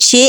6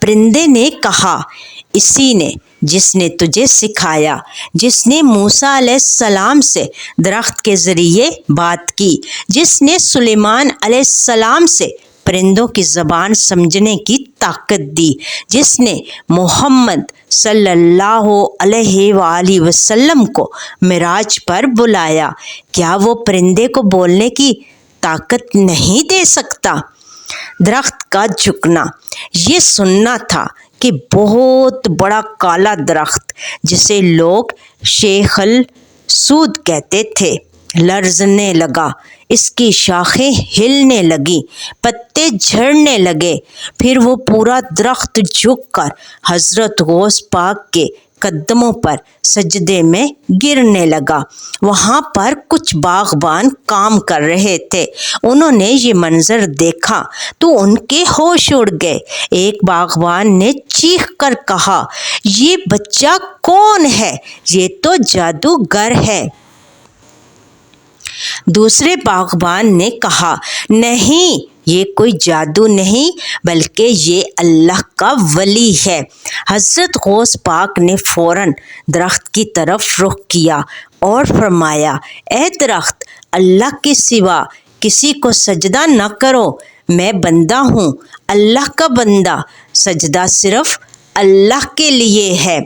پرندے نے کہا، اسی نے جس نے تجھے سکھایا، جس نے موسیٰ علیہ السلام سے درخت کے ذریعے بات کی، جس نے سلیمان علیہ السلام سے پرندوں کی زبان سمجھنے کی طاقت دی، جس نے محمد صلی اللہ علیہ وآلہ وسلم کو معراج پر بلایا، کیا وہ پرندے کو بولنے کی طاقت نہیں دے سکتا؟ درخت کا جھکنا یہ سننا تھا کہ بہت بڑا کالا درخت جسے لوگ شیخ السود کہتے تھے لرزنے لگا، اس کی شاخیں ہلنے لگیں، پتے جھڑنے لگے، پھر وہ پورا درخت جھک کر حضرت غوث پاک کے قدموں پر سجدے میں گرنے لگا۔ وہاں پر کچھ باغبان کام کر رہے تھے، انہوں نے یہ منظر دیکھا تو ان کے ہوش اڑ گئے۔ ایک باغبان نے چیخ کر کہا، یہ بچہ کون ہے؟ یہ تو جادوگر ہے۔ دوسرے باغبان نے کہا، نہیں، یہ کوئی جادو نہیں بلکہ یہ اللہ کا ولی ہے۔ حضرت غوث پاک نے فوراً درخت کی طرف رخ کیا اور فرمایا، اے درخت، اللہ کے سوا کسی کو سجدہ نہ کرو، میں بندہ ہوں، اللہ کا بندہ، سجدہ صرف اللہ کے لیے ہے۔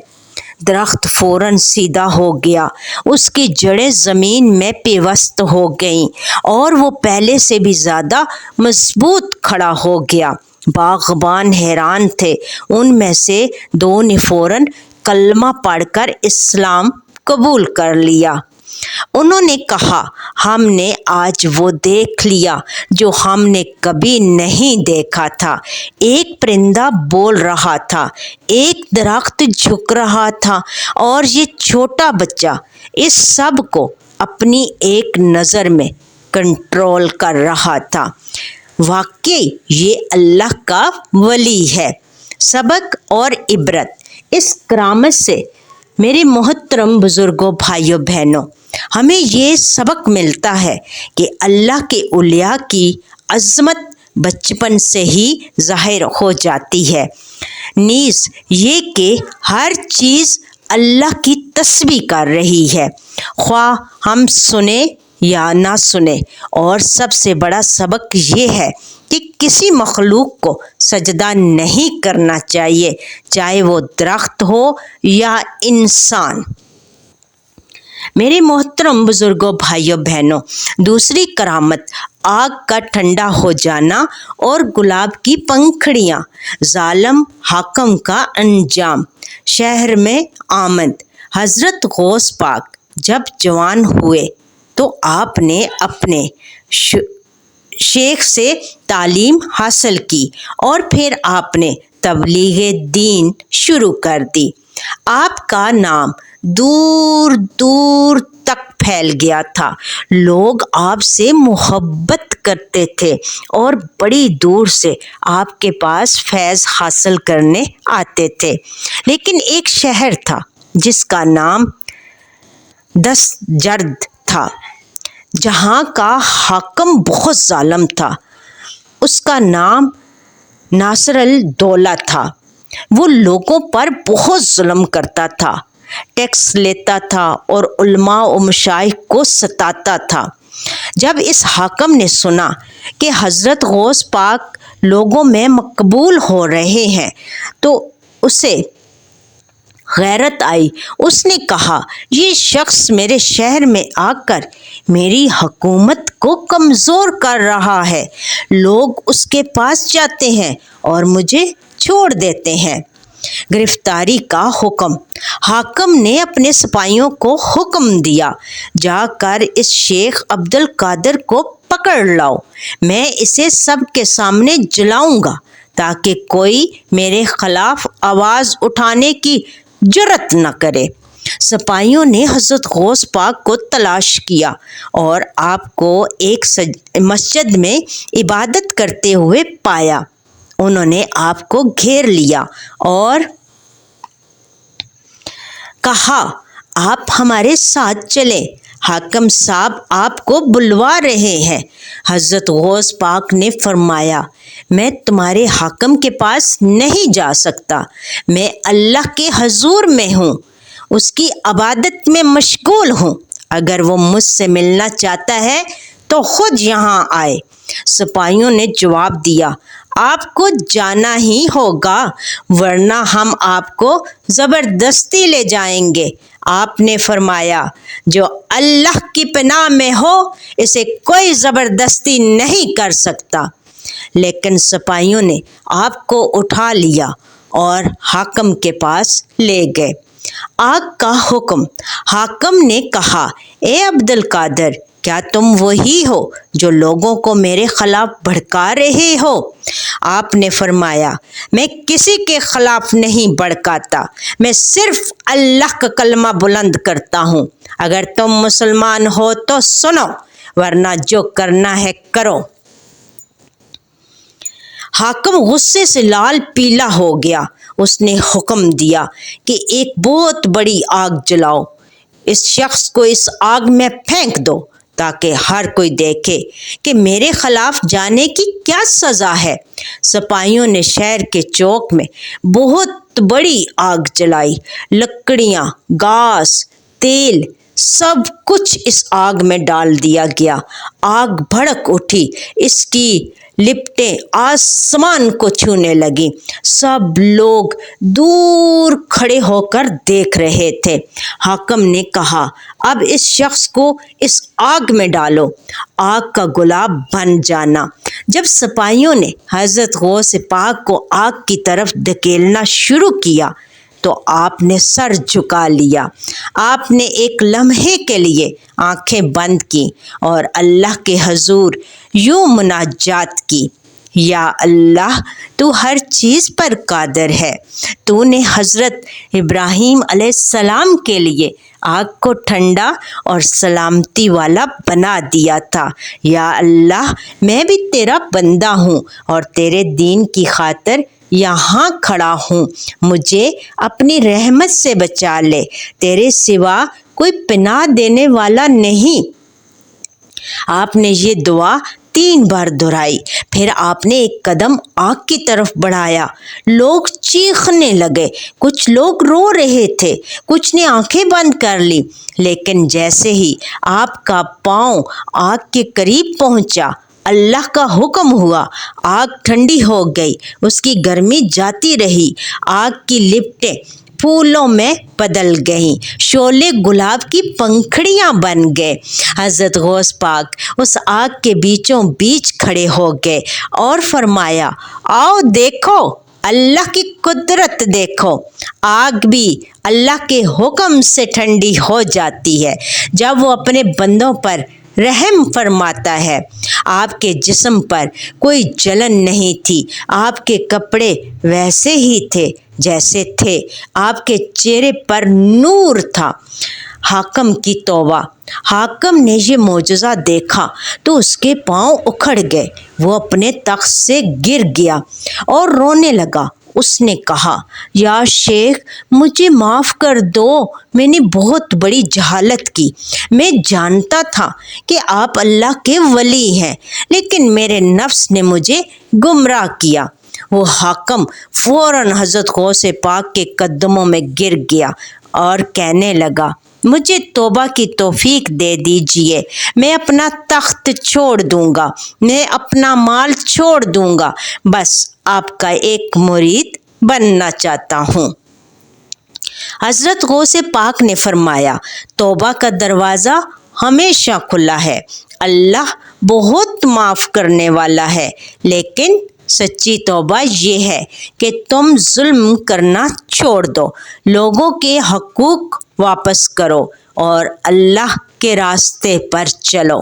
درخت فوراً سیدھا ہو گیا، اس کی جڑیں زمین میں پیوست ہو گئیں اور وہ پہلے سے بھی زیادہ مضبوط کھڑا ہو گیا۔ باغبان حیران تھے، ان میں سے دو نے فوراً کلمہ پڑھ کر اسلام قبول کر لیا۔ انہوں نے کہا، ہم نے آج وہ دیکھ لیا جو ہم نے کبھی نہیں دیکھا تھا۔ ایک پرندہ بول رہا تھا، ایک درخت جھک رہا تھا اور یہ چھوٹا بچہ اس سب کو اپنی ایک نظر میں کنٹرول کر رہا تھا۔ واقعی یہ اللہ کا ولی ہے۔ سبق اور عبرت۔ اس کرامت سے میرے محترم بزرگوں، بھائیوں بہنوں، ہمیں یہ سبق ملتا ہے کہ اللہ کے اولیاء کی عظمت بچپن سے ہی ظاہر ہو جاتی ہے، نیز یہ کہ ہر چیز اللہ کی تسبیح کر رہی ہے، خواہ ہم سنیں یا نہ سنیں۔ اور سب سے بڑا سبق یہ ہے کہ کسی مخلوق کو سجدہ نہیں کرنا چاہیے، چاہے وہ درخت ہو یا انسان۔ میرے محترم بزرگوں، بھائیوں بہنوں، دوسری کرامت آگ کا ٹھنڈا ہو جانا اور گلاب کی پنکھڑیاں، ظالم حاکم کا انجام۔ شہر میں آمد۔ حضرت غوث پاک جب جوان ہوئے تو آپ نے اپنے شیخ سے تعلیم حاصل کی اور پھر آپ نے تبلیغ دین شروع کر دی۔ آپ کا نام دور دور تک پھیل گیا تھا، لوگ آپ سے محبت کرتے تھے اور بڑی دور سے آپ کے پاس فیض حاصل کرنے آتے تھے۔ لیکن ایک شہر تھا جس کا نام دستجرد تھا، جہاں کا حاکم بہت ظالم تھا۔ اس کا نام ناصر الدولہ تھا۔ وہ لوگوں پر بہت ظلم کرتا تھا، ٹیکس لیتا تھا اور علماء و مشائخ کو ستاتا تھا۔ جب اس حاکم نے سنا کہ حضرت غوث پاک لوگوں میں مقبول ہو رہے ہیں تو اسے غیرت آئی۔ اس نے کہا، یہ شخص میرے شہر میں آ کر میری حکومت کو کمزور کر رہا ہے، لوگ اس کے پاس جاتے ہیں اور مجھے چھوڑ دیتے ہیں۔ گرفتاری کا حکم۔ حاکم نے اپنے سپاہیوں کو حکم دیا، جا کر اس شیخ عبد القادر کو پکڑ لاؤ، میں اسے سب کے سامنے جلاؤں گا تاکہ کوئی میرے خلاف آواز اٹھانے کی جرأت نہ کرے۔ سپاہیوں نے حضرت غوث پاک کو تلاش کیا اور آپ کو ایک مسجد میں عبادت کرتے ہوئے پایا۔ انہوں نے آپ کو گھیر لیا اور کہا، آپ ہمارے ساتھ چلیں، حاکم صاحب آپ کو بلوا رہے ہیں۔ حضرت غوث پاک نے فرمایا، میں تمہارے حاکم کے پاس نہیں جا سکتا، میں اللہ کے حضور میں ہوں، اس کی عبادت میں مشغول ہوں، اگر وہ مجھ سے ملنا چاہتا ہے تو خود یہاں آئے۔ سپاہیوں نے جواب دیا، آپ کو جانا ہی ہوگا ورنہ ہم آپ کو زبردستی لے جائیں گے۔ آپ نے فرمایا، جو اللہ کی پناہ میں ہو اسے کوئی زبردستی نہیں کر سکتا۔ لیکن سپاہیوں نے آپ کو اٹھا لیا اور حاکم کے پاس لے گئے۔ آگ کا حکم۔ حاکم نے کہا، اے عبد القادر، کیا تم وہی ہو جو لوگوں کو میرے خلاف بھڑکا رہے ہو؟ آپ نے فرمایا، میں کسی کے خلاف نہیں بھڑکاتا، میں صرف اللہ کا کلمہ بلند کرتا ہوں۔ اگر تم مسلمان ہو تو سنو، ورنہ جو کرنا ہے کرو۔ حاکم غصے سے لال پیلا ہو گیا۔ اس نے حکم دیا کہ ایک بہت بڑی آگ جلاؤ، اس شخص کو اس آگ میں پھینک دو تاکہ ہر کوئی دیکھے کہ میرے خلاف جانے کی کیا سزا ہے۔ سپاہیوں نے شہر کے چوک میں بہت بڑی آگ جلائی، لکڑیاں، گھاس، تیل، سب کچھ اس آگ میں ڈال دیا گیا۔ آگ بھڑک اٹھی، اس کی لپٹیں آسمان کو چھونے لگیں۔ سب لوگ دور کھڑے ہو کر دیکھ رہے تھے۔ حاکم نے کہا، اب اس شخص کو اس آگ میں ڈالو، آگ کا گلاب بن جانا۔ جب سپاہیوں نے حضرت غوث پاک کو آگ کی طرف دھکیلنا شروع کیا تو آپ نے سر جھکا لیا۔ آپ نے ایک لمحے کے لیے آنکھیں بند کی اور اللہ کے حضور یوں مناجات کی، یا اللہ، تو ہر چیز پر قادر ہے۔ تو نے حضرت ابراہیم علیہ السلام کے لیے آگ کو ٹھنڈا اور سلامتی والا بنا دیا تھا۔ یا اللہ، میں بھی تیرا بندہ ہوں اور تیرے دین کی خاطر یہاں کھڑا ہوں، مجھے اپنی رحمت سے بچا لے، تیرے سوا کوئی پناہ دینے والا نہیں۔ آپ نے یہ دعا 3 بار دہرائی، پھر آپ نے ایک قدم آگ کی طرف بڑھایا۔ لوگ چیخنے لگے، کچھ لوگ رو رہے تھے، کچھ نے آنکھیں بند کر لی، لیکن جیسے ہی آپ کا پاؤں آگ کے قریب پہنچا، اللہ کا حکم ہوا، آگ ٹھنڈی ہو گئی، اس کی گرمی جاتی رہی، آگ کی لپٹیں پھولوں میں بدل گئیں، شعلے گلاب کی پنکھڑیاں بن گئے۔ حضرت غوث پاک اس آگ کے بیچوں بیچ کھڑے ہو گئے اور فرمایا، آؤ دیکھو، اللہ کی قدرت دیکھو۔ آگ بھی اللہ کے حکم سے ٹھنڈی ہو جاتی ہے جب وہ اپنے بندوں پر رحم فرماتا ہے۔ آپ کے جسم پر کوئی جلن نہیں تھی، آپ کے کپڑے ویسے ہی تھے جیسے تھے، آپ کے چہرے پر نور تھا۔ حاکم کی توبہ۔ حاکم نے یہ معجزہ دیکھا تو اس کے پاؤں اکھڑ گئے، وہ اپنے تخت سے گر گیا اور رونے لگا۔ اس نے کہا، یا شیخ، مجھے معاف کر دو، میں نے بہت بڑی جہالت کی، میں جانتا تھا کہ آپ اللہ کے ولی ہیں، لیکن میرے نفس نے مجھے گمراہ کیا۔ وہ حاکم فوراً حضرت غوث پاک کے قدموں میں گر گیا اور کہنے لگا، مجھے توبہ کی توفیق دے دیجئے، میں اپنا تخت چھوڑ دوں گا، میں اپنا مال چھوڑ دوں گا، بس آپ کا ایک مرید بننا چاہتا ہوں۔ حضرت غوث پاک نے فرمایا، توبہ کا دروازہ ہمیشہ کھلا ہے، اللہ بہت معاف کرنے والا ہے، لیکن سچی توبہ یہ ہے کہ تم ظلم کرنا چھوڑ دو، لوگوں کے حقوق واپس کرو اور اللہ کے راستے پر چلو۔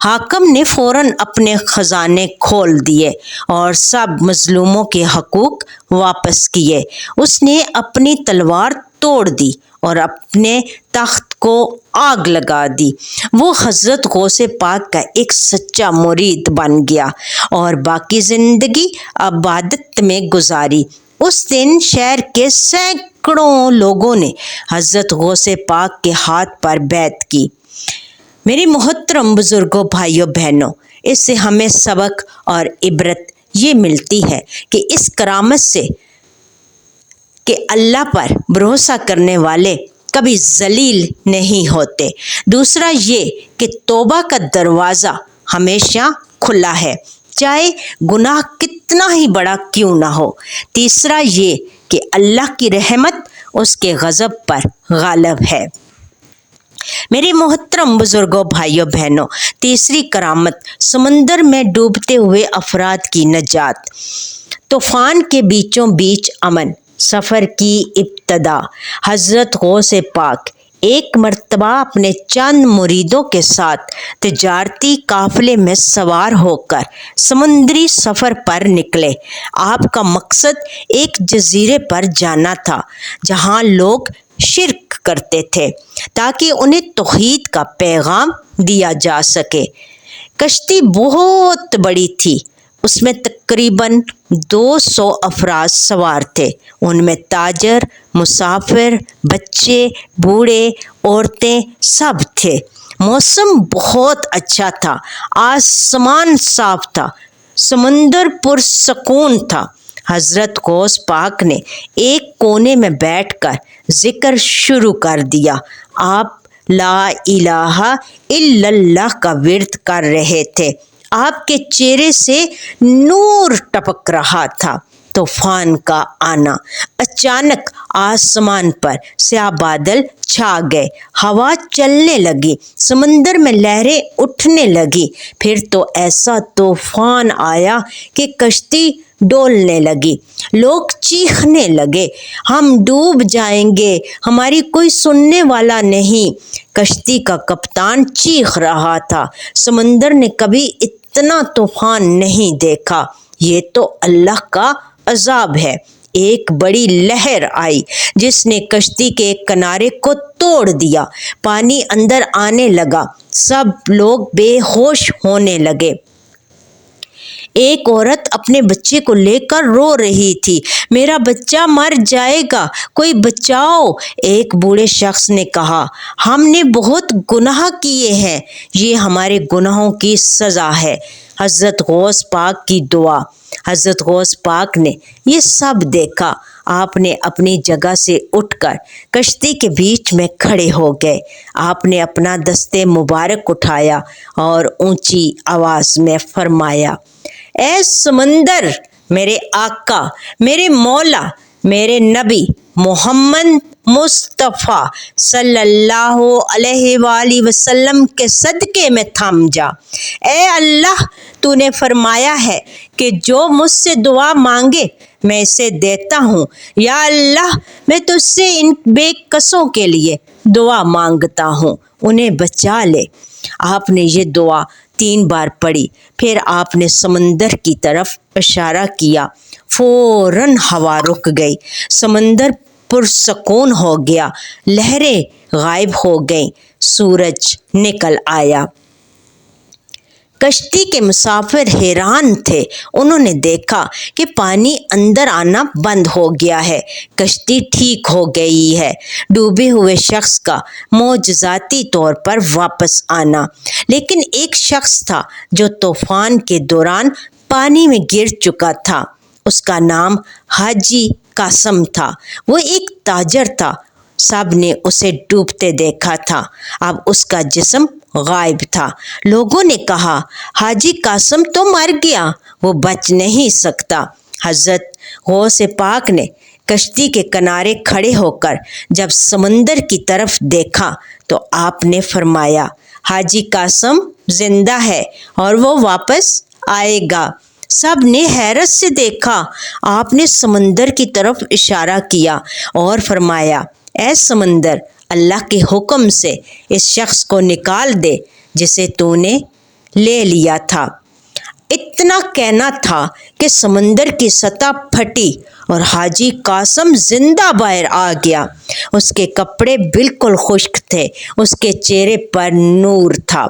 حاکم نے فوراً اپنے خزانے کھول دیے اور سب مظلوموں کے حقوق واپس کیے۔ اس نے اپنی تلوار توڑ دی اور اپنے تخت کو آگ لگا دی۔ وہ حضرت غوث پاک کا ایک سچا مرید بن گیا اور باقی زندگی عبادت میں گزاری۔ اس دن شہر کے سینکڑوں لوگوں نے حضرت غوث پاک کے ہاتھ پر بیعت کی۔ میرے محترم بزرگوں، بھائیوں، بہنوں، اس سے ہمیں سبق اور عبرت یہ ملتی ہے کہ اس کرامت سے کہ اللہ پر بھروسہ کرنے والے کبھی ذلیل نہیں ہوتے۔ دوسرا یہ کہ توبہ کا دروازہ ہمیشہ کھلا ہے، چاہے گناہ کتنا ہی بڑا کیوں نہ ہو۔ تیسرا یہ کہ اللہ کی رحمت اس کے غضب پر غالب ہے۔ میرے محترم بزرگوں، بھائیوں بہنوں، تیسری کرامت سمندر میں ڈوبتے ہوئے افراد کی نجات۔ طوفان کے بیچوں بیچ امن۔ سفر کی ابتدا حضرت غوث پاک ایک مرتبہ اپنے چند مریدوں کے ساتھ تجارتی قافلے میں سوار ہو کر سمندری سفر پر نکلے۔ آپ کا مقصد ایک جزیرے پر جانا تھا جہاں لوگ شرک کرتے تھے تاکہ انہیں توحید کا پیغام دیا جا سکے۔ کشتی بہت بڑی تھی، اس میں تقریباً 200 افراد سوار تھے۔ ان میں تاجر، مسافر، بچے، بوڑھے، عورتیں سب تھے۔ موسم بہت اچھا تھا، آسمان صاف تھا، سمندر پرسکون تھا۔ حضرت غوث پاک نے ایک کونے میں بیٹھ کر ذکر شروع کر دیا۔ آپ لا الہ الا اللہ کا ورد کر رہے تھے۔ آپ کے چہرے سے نور ٹپک رہا تھا۔ طوفان کا آنا۔ اچانک آسمان پر سیاہ بادل چھا گئے، ہوا چلنے لگی، سمندر میں لہریں اٹھنے لگی۔ پھر تو ایسا طوفان آیا کہ کشتی ڈولنے لگی۔ لوگ چیخنے لگے، ہم ڈوب جائیں گے، ہماری کوئی سننے والا نہیں۔ کشتی کا کپتان چیخ رہا تھا، سمندر نے کبھی اتنا طوفان نہیں دیکھا، یہ تو اللہ کا عذاب ہے۔ ایک بڑی لہر آئی جس نے کشتی کے ایک کنارے کو توڑ دیا، پانی اندر آنے لگا، سب لوگ بے ہوش ہونے لگے۔ ایک عورت اپنے بچے کو لے کر رو رہی تھی، میرا بچہ مر جائے گا، کوئی بچاؤ۔ ایک بوڑھے شخص نے کہا، ہم نے بہت گناہ کیے ہیں، یہ ہمارے گناہوں کی سزا ہے۔ حضرت غوث پاک کی دعا۔ حضرت غوث پاک نے یہ سب دیکھا۔ آپ نے اپنی جگہ سے اٹھ کر کشتی کے بیچ میں کھڑے ہو گئے۔ آپ نے اپنا دست مبارک اٹھایا اور اونچی آواز میں فرمایا، اے سمندر، میرے آقا، میرے مولا، میرے نبی محمد مصطفیٰ صلی اللہ علیہ وآلہ وسلم کے صدقے میں تھم جا۔ اے اللہ، تو نے فرمایا ہے کہ جو مجھ سے دعا مانگے میں اسے دیتا ہوں۔ یا اللہ، میں تجھ سے ان بے کسوں کے لیے دعا مانگتا ہوں، انہیں بچا لے۔ آپ نے یہ دعا 3 بار پڑھی، پھر آپ نے سمندر کی طرف اشارہ کیا، فوراً ہوا رک گئی، سمندر پرسکون ہو گیا، لہریں غائب ہو گئیں، سورج نکل آیا۔ کشتی کے مسافر حیران تھے، انہوں نے دیکھا کہ پانی اندر آنا بند ہو گیا ہے، کشتی ٹھیک ہو گئی ہے۔ ڈوبے ہوئے شخص کا معجزاتی طور پر واپس آنا۔ لیکن ایک شخص تھا جو طوفان کے دوران پانی میں گر چکا تھا، اس کا نام حاجی قاسم تھا۔ وہ ایک تاجر تھا، سب نے اسے ڈوبتے دیکھا تھا، اب اس کا جسم غائب تھا۔ لوگوں نے کہا، حاجی قاسم تو مر گیا، وہ بچ نہیں سکتا۔ حضرت غوث پاک نے کشتی کے کنارے کھڑے ہو کر جب سمندر کی طرف دیکھا تو آپ نے فرمایا، حاجی قاسم زندہ ہے اور وہ واپس آئے گا۔ سب نے حیرت سے دیکھا۔ آپ نے سمندر کی طرف اشارہ کیا اور فرمایا، اے سمندر، اللہ کے حکم سے اس شخص کو نکال دے جسے تو نے لے لیا تھا۔ اتنا کہنا تھا کہ سمندر کی سطح پھٹی اور حاجی قاسم زندہ باہر آ گیا۔ اس کے کپڑے بالکل خشک تھے، اس کے چہرے پر نور تھا۔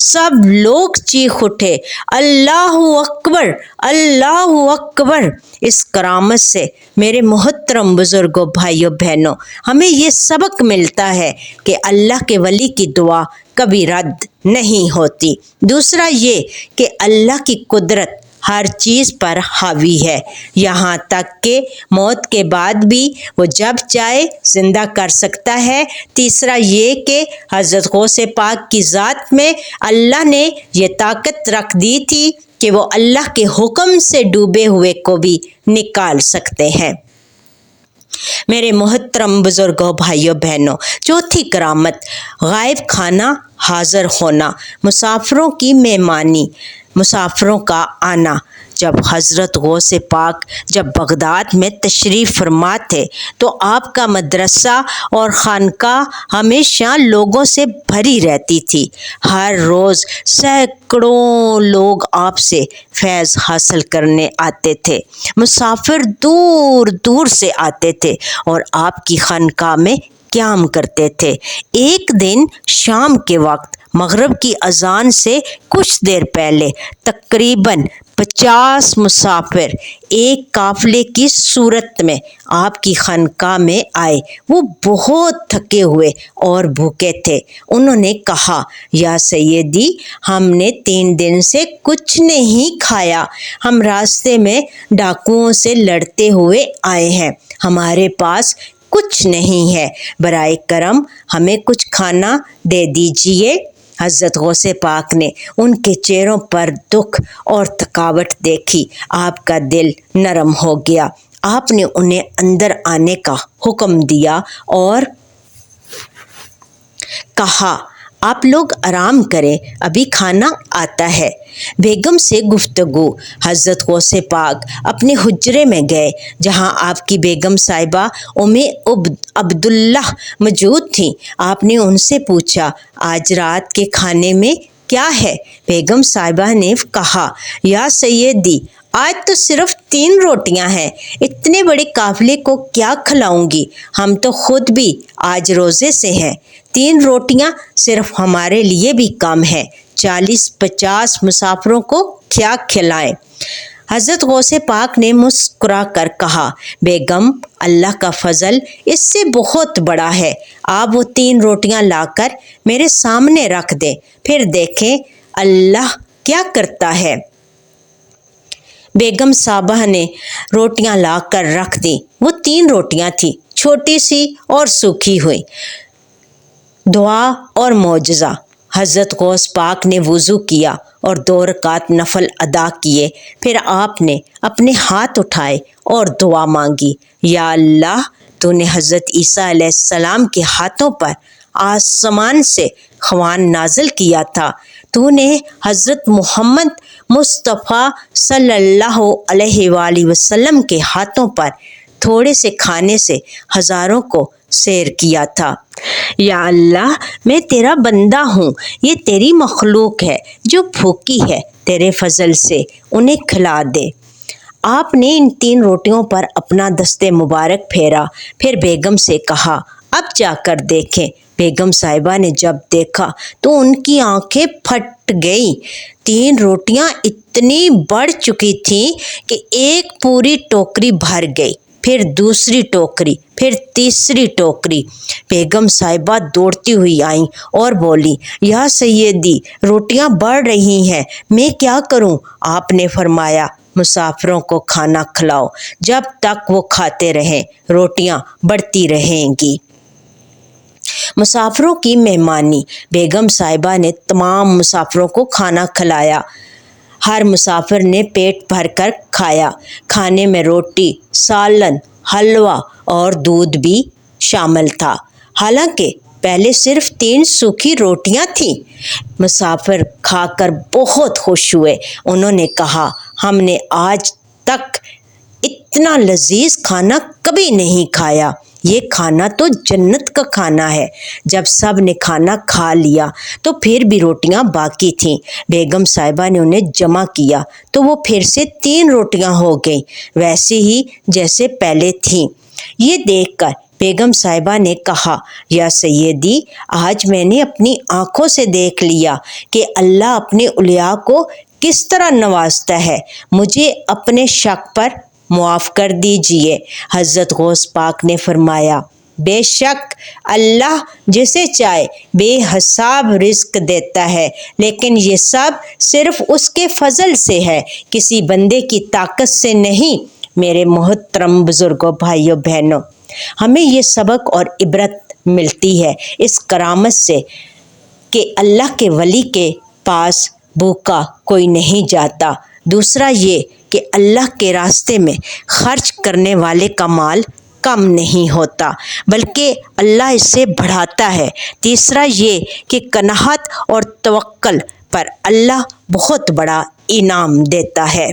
سب لوگ چیخ اٹھے، اللہ اکبر، اللہ اکبر۔ اس کرامت سے میرے محترم بزرگوں، بھائیوں بہنوں، ہمیں یہ سبق ملتا ہے کہ اللہ کے ولی کی دعا کبھی رد نہیں ہوتی۔ دوسرا یہ کہ اللہ کی قدرت ہر چیز پر حاوی ہے، یہاں تک کہ موت کے بعد بھی وہ جب چاہے زندہ کر سکتا ہے۔ تیسرا یہ کہ حضرت غوث پاک کی ذات میں اللہ نے یہ طاقت رکھ دی تھی کہ وہ اللہ کے حکم سے ڈوبے ہوئے کو بھی نکال سکتے ہیں۔ میرے محترم بزرگوں، بھائیوں بہنوں، چوتھی کرامت غائب خانہ حاضر ہونا، مسافروں کی مہمانی، مسافروں کا آنا۔ جب حضرت غوث پاک جب بغداد میں تشریف فرما تھے تو آپ کا مدرسہ اور خانقاہ ہمیشہ لوگوں سے بھری رہتی تھی۔ ہر روز سینکڑوں لوگ آپ سے فیض حاصل کرنے آتے تھے۔ مسافر دور دور سے آتے تھے اور آپ کی خانقاہ میں قیام کرتے تھے۔ ایک دن شام کے وقت مغرب کی اذان سے کچھ دیر پہلے تقریباً 50 مسافر ایک قافلے کی صورت میں آپ کی خانقاہ میں آئے۔ وہ بہت تھکے ہوئے اور بھوکے تھے۔ انہوں نے کہا، یا سیدی، ہم نے 3 دن سے کچھ نہیں کھایا، ہم راستے میں ڈاکوؤں سے لڑتے ہوئے آئے ہیں، ہمارے پاس کچھ نہیں ہے، برائے کرم ہمیں کچھ کھانا دے دیجیے۔ حضرت غوث پاک نے ان کے چہروں پر دکھ اور تھکاوٹ دیکھی، آپ کا دل نرم ہو گیا۔ آپ نے انہیں اندر آنے کا حکم دیا اور کہا، آپ لوگ آرام کریں، ابھی کھانا آتا ہے۔ بیگم سے گفتگو۔ حضرت غوث پاک اپنے حجرے میں گئے جہاں آپ کی بیگم صاحبہ ام عبداللہ موجود تھیں۔ آپ نے ان سے پوچھا، آج رات کے کھانے میں کیا ہے؟ بیگم صاحبہ نے کہا، یا سیدی، آج تو صرف 3 روٹیاں ہیں، اتنے بڑے قافلے کو کیا کھلاؤں گی؟ ہم تو خود بھی آج روزے سے ہیں، 3 روٹیاں صرف ہمارے لیے بھی کم ہیں، 40-50 مسافروں کو کیا کھلائیں؟ حضرت غوث پاک نے مسکرا کر کہا، بیگم، اللہ کا فضل اس سے بہت بڑا ہے، آپ وہ 3 روٹیاں لا کر میرے سامنے رکھ دیں، پھر دیکھیں اللہ کیا کرتا ہے۔ بیگم صاحبہ نے روٹیاں لا کر رکھ دیں۔ وہ 3 روٹیاں تھیں، چھوٹی سی اور سوکھی ہوئی۔ دعا اور معجزہ۔ حضرت غوث پاک نے وضو کیا اور 2 رکعت نفل ادا کیے، پھر آپ نے اپنے ہاتھ اٹھائے اور دعا مانگی، یا اللہ، تو نے حضرت عیسیٰ علیہ السلام کے ہاتھوں پر آسمان سے خوان نازل کیا تھا، تو نے حضرت محمد مصطفیٰ صلی اللہ علیہ وآلہ وسلم کے ہاتھوں پر تھوڑے سے کھانے سے ہزاروں کو سیر کیا تھا۔ یا اللہ، میں تیرا بندہ ہوں، یہ تیری مخلوق ہے جو بھوکی ہے، تیرے فضل سے انہیں کھلا دے۔ آپ نے ان 3 روٹیوں پر اپنا دست مبارک پھیرا، پھر بیگم سے کہا، اب جا کر دیکھیں۔ بیگم صاحبہ نے جب دیکھا تو ان کی آنکھیں پھٹ گئیں۔ 3 روٹیاں اتنی بڑھ چکی تھیں کہ ایک پوری ٹوکری بھر گئی، پھر دوسری ٹوکری، پھر تیسری ٹوکری۔ بیگم صاحبہ دوڑتی ہوئی آئیں اور بولی، یا سیدی، روٹیاں بڑھ رہی ہیں، میں کیا کروں؟ آپ نے فرمایا، مسافروں کو کھانا کھلاؤ، جب تک وہ کھاتے رہیں روٹیاں بڑھتی رہیں گی۔ مسافروں کی مہمانی۔ بیگم صاحبہ نے تمام مسافروں کو کھانا کھلایا۔ ہر مسافر نے پیٹ بھر کر کھایا۔ کھانے میں روٹی، سالن، حلوہ اور دودھ بھی شامل تھا، حالانکہ پہلے صرف 3 سوکھی روٹیاں تھیں۔ مسافر کھا کر بہت خوش ہوئے۔ انہوں نے کہا، ہم نے آج تک اتنا لذیذ کھانا کبھی نہیں کھایا، یہ کھانا تو جنت کا کھانا ہے۔ جب سب نے کھانا کھا لیا تو پھر بھی روٹیاں باقی تھیں۔ بیگم صاحبہ نے انہیں جمع کیا تو وہ پھر سے 3 روٹیاں ہو گئیں، ویسے ہی جیسے پہلے تھیں۔ یہ دیکھ کر بیگم صاحبہ نے کہا، یا سیدی، آج میں نے اپنی آنکھوں سے دیکھ لیا کہ اللہ اپنے اولیاء کو کس طرح نوازتا ہے، مجھے اپنے شک پر معاف کر دیجئے۔ حضرت غوث پاک نے فرمایا، بے شک اللہ جسے چاہے بے حساب رزق دیتا ہے، لیکن یہ سب صرف اس کے فضل سے ہے، کسی بندے کی طاقت سے نہیں۔ میرے محترم بزرگوں، بھائیوں بہنوں، ہمیں یہ سبق اور عبرت ملتی ہے اس کرامت سے کہ اللہ کے ولی کے پاس بھوکا کوئی نہیں جاتا۔ دوسرا یہ کہ اللہ کے راستے میں خرچ کرنے والے کا مال کم نہیں ہوتا بلکہ اللہ اسے بڑھاتا ہے۔ تیسرا یہ کہ قناعت اور توکل پر اللہ بہت بڑا انعام دیتا ہے۔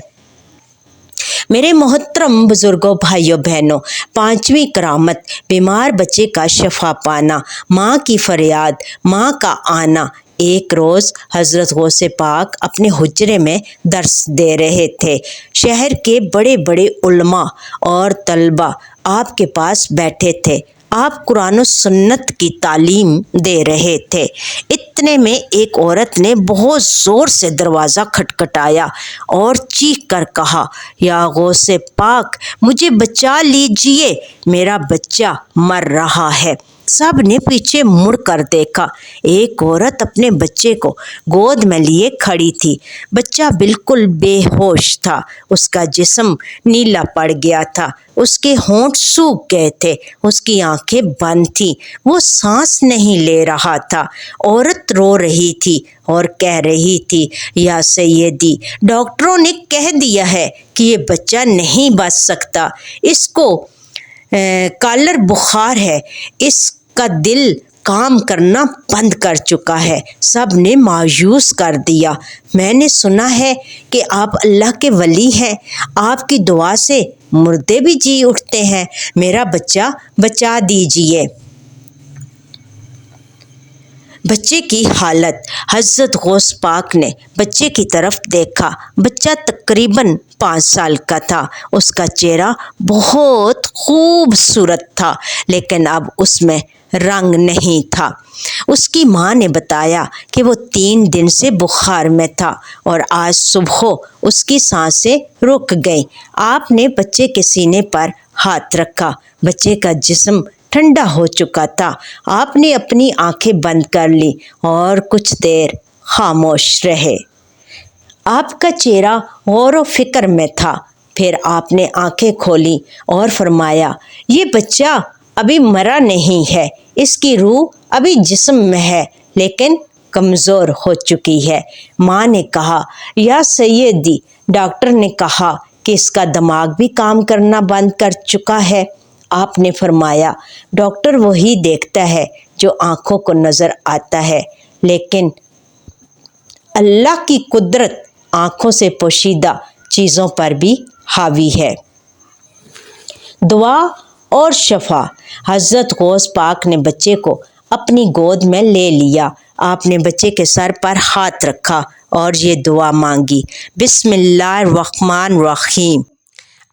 میرے محترم بزرگوں، بھائیوں بہنوں، پانچویں کرامت بیمار بچے کا شفا پانا، ماں کی فریاد، ماں کا آنا۔ ایک روز حضرت غوث پاک اپنے حجرے میں درس دے رہے تھے۔ شہر کے بڑے بڑے علماء اور طلباء آپ کے پاس بیٹھے تھے۔ آپ قرآن و سنت کی تعلیم دے رہے تھے۔ اتنے میں ایک عورت نے بہت زور سے دروازہ کھٹکھٹایا اور چیخ کر کہا، یا غوث پاک، مجھے بچا لیجئے، میرا بچہ مر رہا ہے۔ سب نے پیچھے مڑ کر دیکھا۔ ایک عورت اپنے بچے کو گود میں لیے کھڑی تھی۔ بچہ بالکل بے ہوش تھا، اس کا جسم نیلا پڑ گیا تھا، اس کے ہونٹ سوکھ گئے تھے، اس کی آنکھیں بند تھیں، وہ سانس نہیں لے رہا تھا۔ عورت رو رہی تھی اور کہہ رہی تھی، یا سیدی، ڈاکٹروں نے کہہ دیا ہے کہ یہ بچہ نہیں بچ سکتا، اس کو کالر بخار ہے، اس کا دل کام کرنا بند کر چکا ہے۔ سب نے مایوس کر دیا۔ میں نے سنا ہے کہ آپ اللہ کے ولی ہیں، آپ کی دعا سے مردے بھی جی اٹھتے ہیں، میرا بچہ بچا دیجئے۔ بچے کی حالت۔ حضرت غوث پاک نے بچے کی طرف دیکھا۔ بچہ تقریباً 5 سال کا تھا۔ اس کا چہرہ بہت خوبصورت تھا، لیکن اب اس میں رنگ نہیں تھا۔ اس کی ماں نے بتایا کہ وہ 3 دن سے بخار میں تھا اور آج صبح اس کی سانسیں رک گئیں۔ آپ نے بچے کے سینے پر ہاتھ رکھا۔ بچے کا جسم ٹھنڈا ہو چکا تھا۔ آپ نے اپنی آنکھیں بند کر لی اور کچھ دیر خاموش رہے۔ آپ کا چہرہ غور و فکر میں تھا۔ پھر آپ نے آنکھیں کھولی اور فرمایا، یہ بچہ ابھی مرا نہیں ہے، اس کی روح ابھی جسم میں ہے لیکن کمزور ہو چکی ہے۔ ماں نے کہا، یا سیدی، ڈاکٹر نے کہا کہ اس کا دماغ بھی کام کرنا بند کر چکا ہے۔ آپ نے فرمایا، ڈاکٹر وہی دیکھتا ہے جو آنکھوں کو نظر آتا ہے، لیکن اللہ کی قدرت آنکھوں سے پوشیدہ چیزوں پر بھی حاوی ہے۔ دعا اور شفا۔ حضرت غوث پاک نے بچے کو اپنی گود میں لے لیا۔ آپ نے بچے کے سر پر ہاتھ رکھا اور یہ دعا مانگی، بسم اللہ الرحمن الرحیم،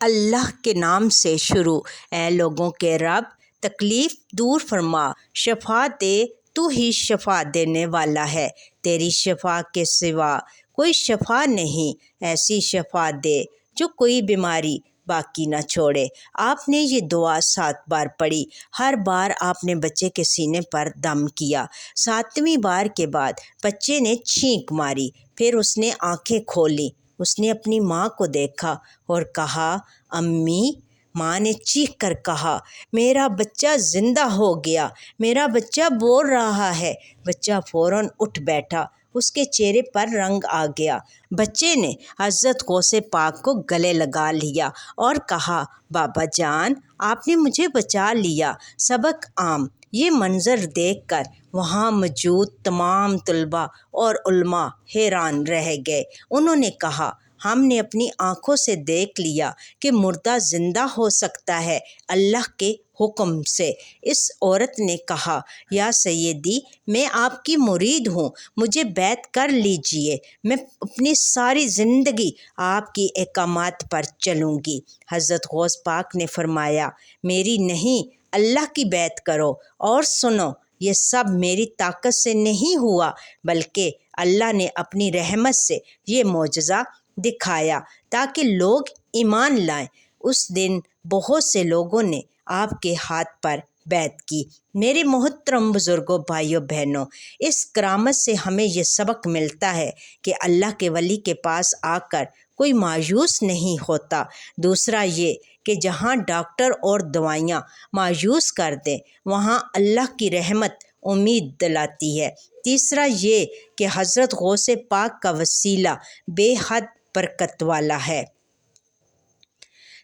اللہ کے نام سے شروع۔ اے لوگوں کے رب، تکلیف دور فرما، شفا دے، تو ہی شفا دینے والا ہے، تیری شفا کے سوا کوئی شفا نہیں، ایسی شفا دے جو کوئی بیماری باقی نہ چھوڑے۔ آپ نے یہ دعا 7 بار پڑھی۔ ہر بار آپ نے بچے کے سینے پر دم کیا۔ 7ویں بار کے بعد بچے نے چھینک ماری، پھر اس نے آنکھیں کھولی۔ اس نے اپنی ماں کو دیکھا اور کہا، امی۔ ماں نے چیخ کر کہا، میرا بچہ زندہ ہو گیا، میرا بچہ بول رہا ہے۔ بچہ فوراً اٹھ بیٹھا، اس کے چہرے پر رنگ آ گیا۔ بچے نے حضرت غوث پاک کو گلے لگا لیا اور کہا، بابا جان، آپ نے مجھے بچا لیا۔ سبق عام۔ یہ منظر دیکھ کر وہاں موجود تمام طلباء اور علماء حیران رہ گئے۔ انہوں نے کہا، ہم نے اپنی آنکھوں سے دیکھ لیا کہ مردہ زندہ ہو سکتا ہے اللہ کے حکم سے۔ اس عورت نے کہا، یا سیدی، میں آپ کی مرید ہوں، مجھے بیعت کر لیجئے، میں اپنی ساری زندگی آپ کی احکامات پر چلوں گی۔ حضرت غوث پاک نے فرمایا، میری نہیں، اللہ کی بیعت کرو، اور سنو، یہ سب میری طاقت سے نہیں ہوا بلکہ اللہ نے اپنی رحمت سے یہ معجزہ دکھایا تاکہ لوگ ایمان لائیں۔ اس دن بہت سے لوگوں نے آپ کے ہاتھ پر بیعت کی۔ میرے محترم بزرگوں، بھائیوں بہنوں، اس کرامت سے ہمیں یہ سبق ملتا ہے کہ اللہ کے ولی کے پاس آ کر کوئی مایوس نہیں ہوتا۔ دوسرا یہ کہ جہاں ڈاکٹر اور دوائیاں مایوس کر دیں، وہاں اللہ کی رحمت امید دلاتی ہے۔ تیسرا یہ کہ حضرت غوث پاک کا وسیلہ بے حد برکت والا ہے۔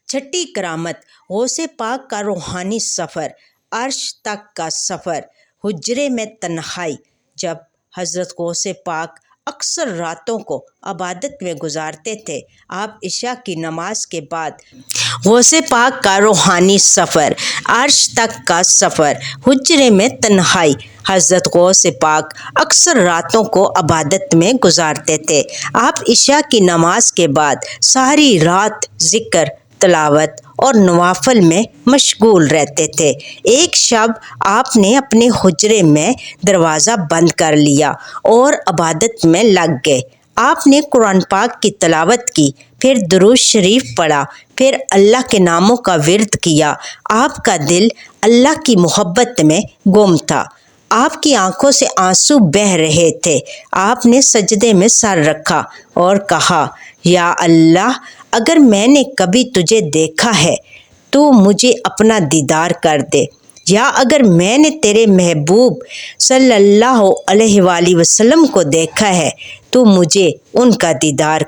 چھٹی کرامت، غوث پاک کا روحانی سفر، عرش تک کا سفر، حجرے میں تنہائی۔ جب حضرت غوث پاک اکثر راتوں کو عبادت میں گزارتے تھے، آپ عشاء کی نماز کے بعد غوث پاک کا روحانی سفر، عرش تک کا سفر، حجرے میں تنہائی۔ حضرت غوث پاک اکثر راتوں کو عبادت میں گزارتے تھے۔ آپ عشاء کی نماز کے بعد ساری رات ذکر، تلاوت اور نوافل میں مشغول رہتے تھے۔ ایک شب آپ نے اپنے حجرے میں دروازہ بند کر لیا اور عبادت میں لگ گئے۔ آپ نے قرآن پاک کی تلاوت کی، پھر درود شریف پڑھا، پھر اللہ کے ناموں کا ورد کیا۔ آپ کا دل اللہ کی محبت میں گم تھا۔ آپ کی آنکھوں سے آنسو بہہ رہے تھے۔ آپ نے سجدے میں سر رکھا اور کہا، یا اللہ، اگر میں نے کبھی تجھے دیکھا ہے تو مجھے اپنا دیدار کر دے، یا اگر میں نے تیرے محبوب صلی اللہ علیہ وآلہ وسلم کو دیکھا ہے تو مجھے ان کا دیدار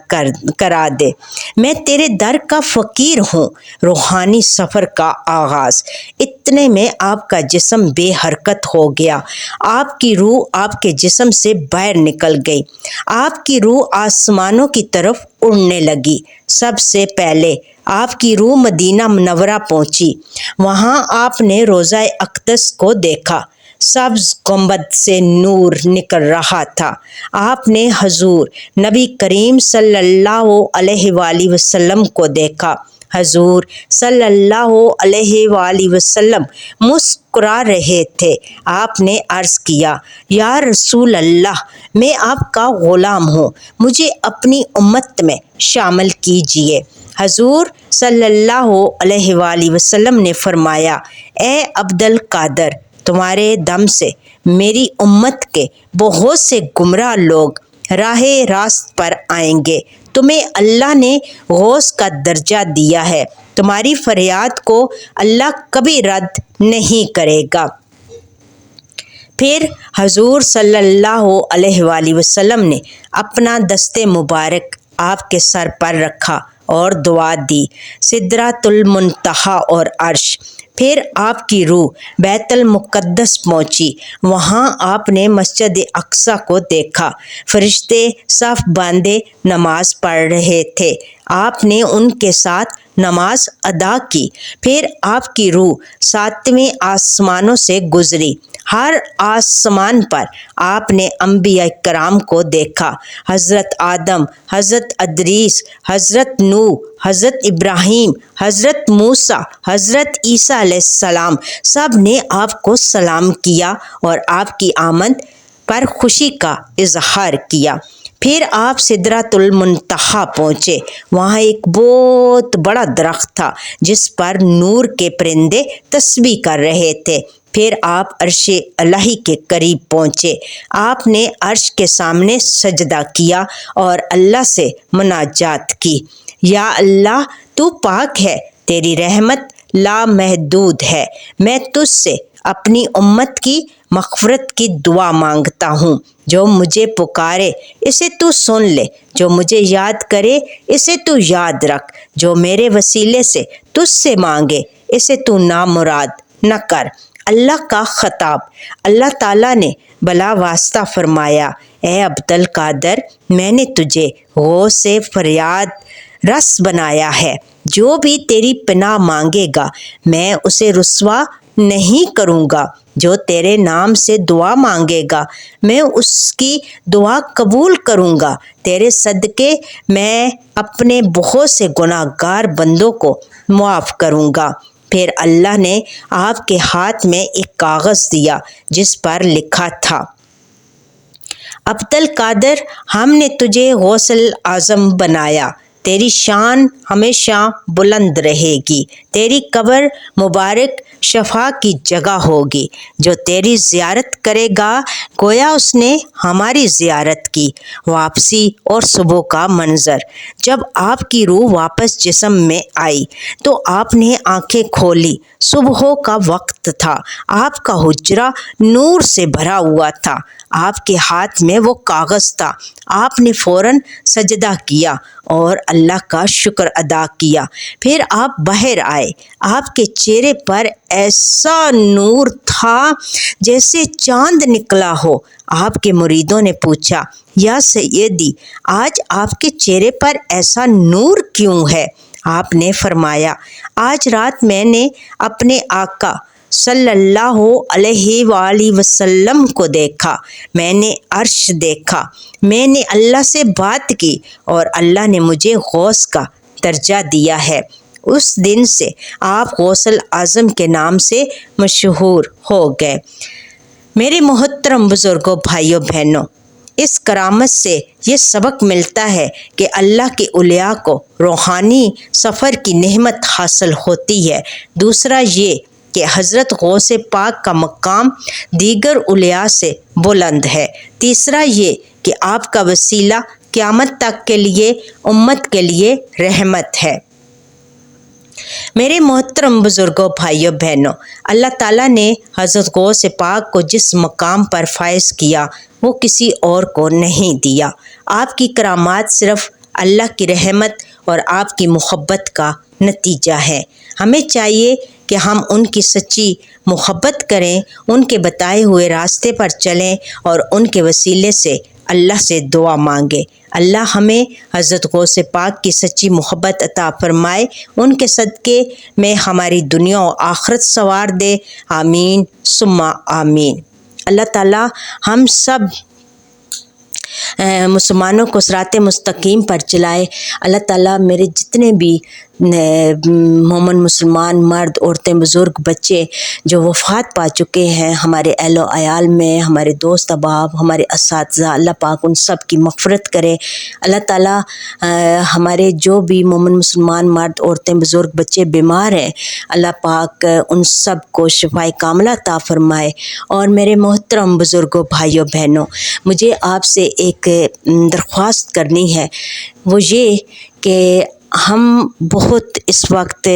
کرا دے۔ میں تیرے در کا فقیر ہوں۔ روحانی سفر کا آغاز۔ اتنے میں آپ کا جسم بے حرکت ہو گیا۔ آپ کی روح آپ کے جسم سے باہر نکل گئی۔ آپ کی روح آسمانوں کی طرف اڑنے لگی۔ سب سے پہلے آپ کی روح مدینہ منورہ پہنچی۔ وہاں آپ نے روضہ اقدس کو دیکھا۔ سبز گنبد سے نور نکل رہا تھا۔ آپ نے حضور نبی کریم صلی اللہ علیہ وآلہ وسلم کو دیکھا۔ حضور صلی اللہ علیہ وآلہ وسلم مسکرا رہے تھے۔ آپ نے عرض کیا، یا رسول اللہ، میں آپ کا غلام ہوں، مجھے اپنی امت میں شامل کیجیے۔ حضور صلی اللہ علیہ وآلہ وسلم نے فرمایا، اے عبد القادر، تمہارے دم سے میری امت کے بہت سے گمراہ لوگ راہ راست پر آئیں گے۔ تمہیں اللہ نے غوث کا درجہ دیا ہے۔ تمہاری فریاد کو اللہ کبھی رد نہیں کرے گا۔ پھر حضور صلی اللہ علیہ وآلہ وسلم نے اپنا دست مبارک آپ کے سر پر رکھا اور دعا دی۔ سدرۃ المنتہا اور عرش۔ پھر آپ کی روح بیت المقدس پہنچی۔ وہاں آپ نے مسجد اقصیٰ کو دیکھا۔ فرشتے صف باندھے نماز پڑھ رہے تھے۔ آپ نے ان کے ساتھ نماز ادا کی۔ پھر آپ کی روح 7ویں آسمانوں سے گزری۔ ہر آسمان پر آپ نے انبیاء کرام کو دیکھا۔ حضرت آدم، حضرت ادریس، حضرت نوح، حضرت ابراہیم، حضرت موسیٰ، حضرت عیسیٰ علیہ السلام، سب نے آپ کو سلام کیا اور آپ کی آمد پر خوشی کا اظہار کیا۔ پھر آپ سدرۃ المنتہا پہنچے۔ وہاں ایک بہت بڑا درخت تھا جس پر نور کے پرندے تسبیح کر رہے تھے۔ پھر آپ عرش الہی کے قریب پہنچے۔ آپ نے عرش کے سامنے سجدہ کیا اور اللہ سے مناجات کی، یا اللہ، تو پاک ہے، تیری رحمت لامحدود ہے۔ میں تجھ سے اپنی امت کی مغفرت کی دعا مانگتا ہوں۔ جو مجھے پکارے اسے تو سن لے، جو مجھے یاد کرے اسے تو یاد رکھ، جو میرے وسیلے سے تجھ سے مانگے اسے تو نامراد نہ کر۔ اللہ کا خطاب۔ اللہ تعالیٰ نے بلا واسطہ فرمایا، اے عبد القادر، میں نے تجھے غوث سے فریاد رس بنایا ہے۔ جو بھی تیری پناہ مانگے گا میں اسے رسوا نہیں کروں گا۔ جو تیرے نام سے دعا مانگے گا میں اس کی دعا قبول کروں گا۔ تیرے صدقے میں اپنے بہت سے گناہ گار بندوں کو معاف کروں گا۔ پھر اللہ نے آپ کے ہاتھ میں ایک کاغذ دیا جس پر لکھا تھا، عبد القادر، ہم نے تجھے غوث اعظم بنایا۔ تیری شان ہمیشہ بلند رہے گی، تیری قبر مبارک شفا کی جگہ ہوگی۔ جو تیری زیارت کرے گا گویا اس نے ہماری زیارت کی۔ واپسی اور صبح کا منظر۔ جب آپ کی روح واپس جسم میں آئی تو آپ نے آنکھیں کھولی۔ صبح کا وقت تھا، آپ کا حجرہ نور سے بھرا ہوا تھا، آپ کے ہاتھ میں وہ کاغذ تھا۔ آپ نے فوراً سجدہ کیا اور اللہ کا شکر ادا کیا۔ پھر آپ باہر آئے۔ آپ کے چہرے پر ایسا نور تھا جیسے چاند نکلا ہو۔ آپ کے مریدوں نے پوچھا، یا سیدی، آج آپ کے چہرے پر ایسا نور کیوں ہے؟ آپ نے فرمایا، آج رات میں نے اپنے آقا صلی اللہ علیہ وآلہ وسلم کو دیکھا، میں نے عرش دیکھا، میں نے اللہ سے بات کی اور اللہ نے مجھے غوث کا درجہ دیا ہے۔ اس دن سے آپ غوث اعظم کے نام سے مشہور ہو گئے۔ میرے محترم بزرگوں، بھائیوں بہنوں، اس کرامت سے یہ سبق ملتا ہے کہ اللہ کے اولیاء کو روحانی سفر کی نعمت حاصل ہوتی ہے۔ دوسرا یہ کہ حضرت غوث پاک کا مقام دیگر اولیاء سے بلند ہے۔ تیسرا یہ کہ آپ کا وسیلہ قیامت تک کے لیے امت کے لیے رحمت ہے۔ میرے محترم بزرگوں، بھائیوں بہنوں، اللہ تعالیٰ نے حضرت غوث پاک کو جس مقام پر فائز کیا وہ کسی اور کو نہیں دیا۔ آپ کی کرامات صرف اللہ کی رحمت اور آپ کی محبت کا نتیجہ ہے۔ ہمیں چاہیے کہ ہم ان کی سچی محبت کریں، ان کے بتائے ہوئے راستے پر چلیں اور ان کے وسیلے سے اللہ سے دعا مانگے۔ اللہ ہمیں حضرت غوث پاک کی سچی محبت عطا فرمائے، ان کے صدقے میں ہماری دنیا و آخرت سنوار دے۔ آمین ثم آمین۔ اللہ تعالیٰ ہم سب مسلمانوں کو صراط مستقیم پر چلائے۔ اللہ تعالیٰ میرے جتنے بھی مومن مسلمان مرد، عورتیں، بزرگ، بچے جو وفات پا چکے ہیں ہمارے اہل و عیال میں، ہمارے دوست احباب، ہمارے اساتذہ، اللہ پاک ان سب کی مغفرت کرے۔ اللہ تعالیٰ ہمارے جو بھی مومن مسلمان مرد، عورتیں، بزرگ، بچے بیمار ہیں، اللہ پاک ان سب کو شفائے کاملہ عطا فرمائے۔ اور میرے محترم بزرگوں، بھائیوں بہنوں، مجھے آپ سے ایک درخواست کرنی ہے، وہ یہ کہ ہم بہت اس وقت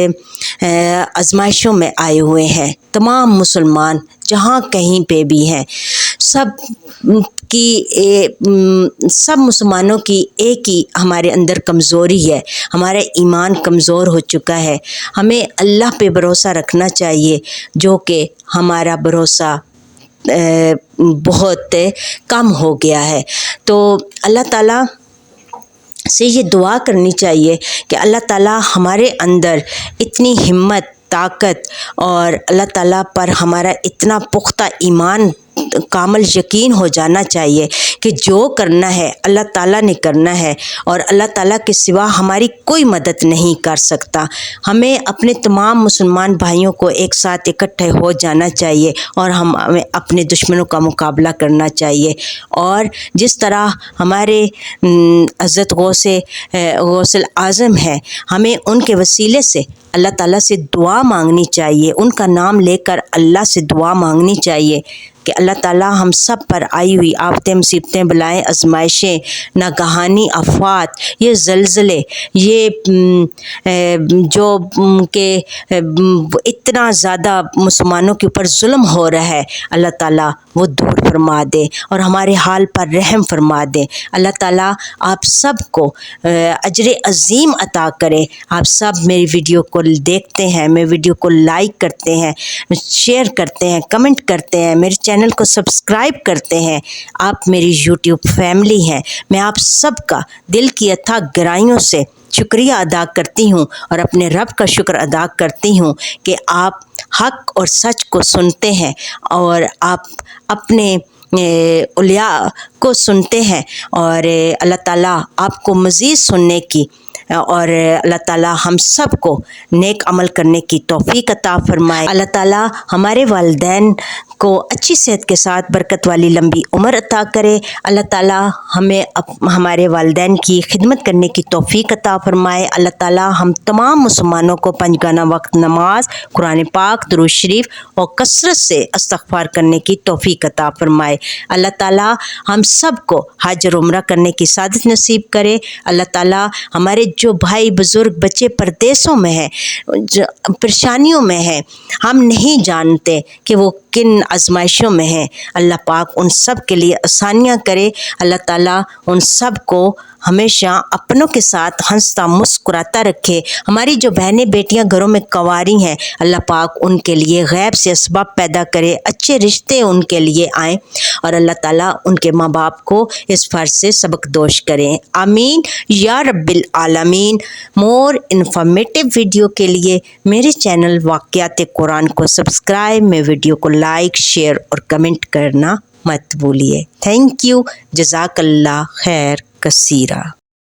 آزمائشوں میں آئے ہوئے ہیں۔ تمام مسلمان جہاں کہیں پہ بھی ہیں، سب مسلمانوں کی ایک ہی ہمارے اندر کمزوری ہے، ہمارا ایمان کمزور ہو چکا ہے۔ ہمیں اللہ پہ بھروسہ رکھنا چاہیے، جو کہ ہمارا بھروسہ بہت کم ہو گیا ہے۔ تو اللہ تعالیٰ سے یہ دعا کرنی چاہیے کہ اللہ تعالیٰ ہمارے اندر اتنی ہمت، طاقت اور اللہ تعالیٰ پر ہمارا اتنا پختہ ایمان، کامل یقین ہو جانا چاہیے کہ جو کرنا ہے اللہ تعالیٰ نے کرنا ہے اور اللہ تعالیٰ کے سوا ہماری کوئی مدد نہیں کر سکتا۔ ہمیں اپنے تمام مسلمان بھائیوں کو ایک ساتھ اکٹھے ہو جانا چاہیے اور ہمیں اپنے دشمنوں کا مقابلہ کرنا چاہیے۔ اور جس طرح ہمارے حضرت غوث اعظم ہیں، ہمیں ان کے وسیلے سے اللہ تعالیٰ سے دعا مانگنی چاہیے، ان کا نام لے کر اللہ سے دعا مانگنی چاہیے کہ اللہ تعالیٰ ہم سب پر آئی ہوئی آفتیں، مصیبتیں، بلائیں، آزمائشیں، ناگہانی آفات، یہ زلزلے، یہ جو کہ اتنا زیادہ مسلمانوں کے اوپر ظلم ہو رہا ہے، اللہ تعالیٰ وہ دور فرما دے اور ہمارے حال پر رحم فرما دے۔ اللہ تعالیٰ آپ سب کو اجر عظیم عطا کرے۔ آپ سب میری ویڈیو کو دیکھتے ہیں، میری ویڈیو کو لائک کرتے ہیں، شیئر کرتے ہیں، کمنٹ کرتے ہیں، میرے چینل کو سبسکرائب کرتے ہیں۔ آپ میری یوٹیوب فیملی ہیں۔ میں آپ سب کا دل کی اتھا گہرائیوں سے شکریہ ادا کرتی ہوں اور اپنے رب کا شکر ادا کرتی ہوں کہ آپ حق اور سچ کو سنتے ہیں اور آپ اپنے اولیاء کو سنتے ہیں، اور اللہ تعالیٰ آپ کو مزید سننے کی اور اللہ تعالیٰ ہم سب کو نیک عمل کرنے کی توفیق عطا فرمائے۔ اللہ تعالیٰ ہمارے والدین کو اچھی صحت کے ساتھ برکت والی لمبی عمر عطا کرے۔ اللہ تعالیٰ ہمیں ہمارے والدین کی خدمت کرنے کی توفیق عطا فرمائے۔ اللہ تعالیٰ ہم تمام مسلمانوں کو 5 گانا وقت نماز، قرآن پاک، درود شریف اور کثرت سے استغفار کرنے کی توفیق عطا فرمائے۔ اللہ تعالیٰ ہم سب کو حج اور عمرہ کرنے کی سعادت نصیب کرے۔ اللہ تعالیٰ ہمارے جو بھائی بزرگ بچے پردیسوں میں ہیں، پریشانیوں میں ہیں، ہم نہیں جانتے کہ وہ کن آزمائشوں میں ہیں، اللہ پاک ان سب کے لیے آسانیاں کرے۔ اللہ تعالیٰ ان سب کو ہمیشہ اپنوں کے ساتھ ہنستا مسکراتا رکھے۔ ہماری جو بہنیں بیٹیاں گھروں میں کنواری ہیں، اللہ پاک ان کے لیے غیب سے اسباب پیدا کرے، اچھے رشتے ان کے لیے آئیں، اور اللہ تعالیٰ ان کے ماں باپ کو اس فرض سے سبق دوش کریں۔ آمین یا رب العالمین۔ مور انفارمیٹیو ویڈیو کے لیے میرے چینل واقعات قرآن کو سبسکرائب میں ویڈیو کو لائک، شیئر اور کمنٹ کرنا مت بھولیے۔ تھینک یو، جزاک اللہ خیر کثیرہ۔